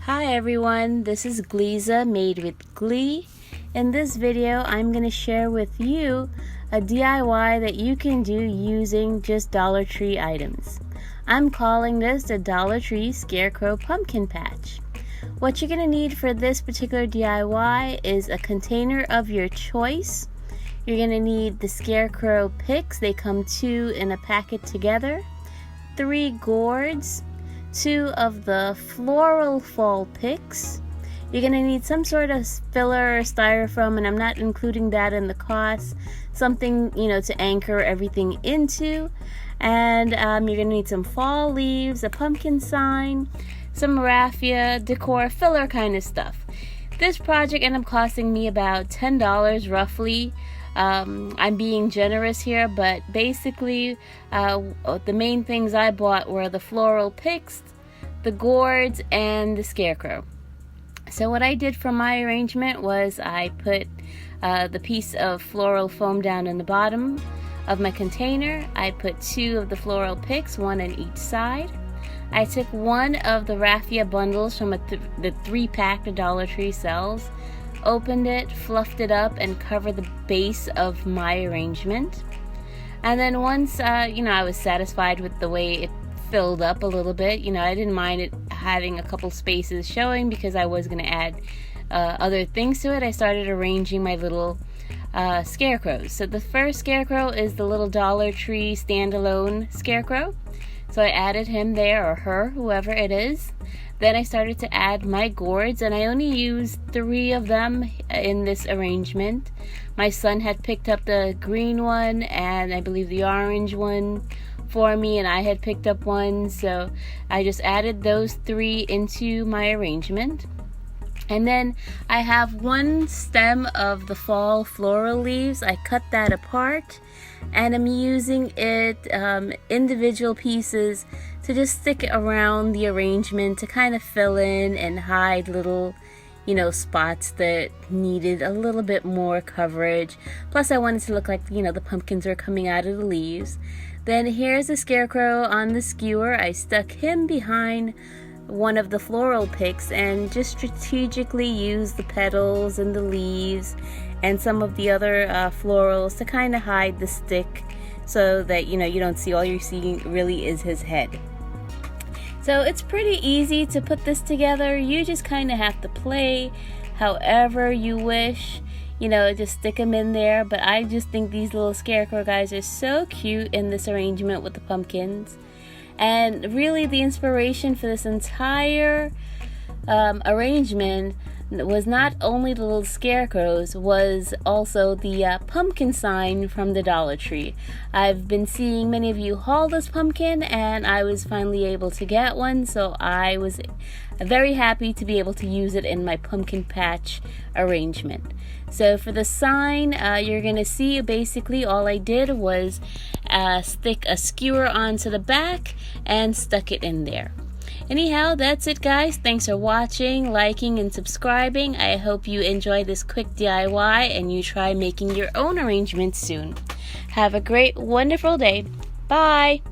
Hi everyone, this is Gliza made with Glee. In this video, I'm going to share with you a DIY that you can do using just Dollar Tree items. I'm calling this the Dollar Tree Scarecrow Pumpkin Patch. What you're going to need for this particular DIY is a container of your choice. You're going to need the Scarecrow picks. They come 2 in a packet together. 3 gourds. 2 of the floral fall picks. You're going to need some sort of filler or styrofoam, and I'm not including that in the cost. Something, to anchor everything into. And you're going to need some fall leaves, a pumpkin sign, some raffia, decor, filler kind of stuff. This project ended up costing me about $10 roughly. I'm being generous here, but basically the main things I bought were the floral picks, the gourds, and the scarecrow. So what I did for my arrangement was I put the piece of floral foam down in the bottom of my container. I put 2 of the floral picks, 1 on each side. I took 1 of the raffia bundles from the 3-pack the Dollar Tree sells, opened it, fluffed it up, and covered the base of my arrangement. And then once I was satisfied with the way it filled up a little bit, I didn't mind it having a couple spaces showing because I was going to add other things to it. I started arranging my little scarecrows. So the first scarecrow is the little Dollar Tree standalone scarecrow. So I added him there, or her, whoever it is. Then I started to add my gourds, and I only used 3 of them in this arrangement. My son had picked up the green one and I believe the orange one for me, and I had picked up one, so I just added those 3 into my arrangement. And then I have 1 stem of the fall floral leaves. I cut that apart, and I'm using it individual pieces to just stick it around the arrangement to kind of fill in and hide little spots that needed a little bit more coverage. Plus I wanted to look like the pumpkins are coming out of the leaves. Then here's the scarecrow on the skewer. I stuck him behind one of the floral picks and just strategically used the petals and the leaves and some of the other florals to kind of hide the stick so that you don't see, all you're seeing really is his head. So it's pretty easy to put this together. You just kind of have to play however you wish, just stick them in there. But I just think these little scarecrow guys are so cute in this arrangement with the pumpkins. And really the inspiration for this entire arrangement was not only the little scarecrows, was also the pumpkin sign from the Dollar Tree. I've been seeing many of you haul this pumpkin, and I was finally able to get one, so I was very happy to be able to use it in my pumpkin patch arrangement. So for the sign, you're gonna see basically all I did was stick a skewer onto the back and stuck it in there. Anyhow, that's it guys. Thanks for watching, liking, and subscribing. I hope you enjoy this quick DIY and you try making your own arrangements soon. Have a great, wonderful day. Bye!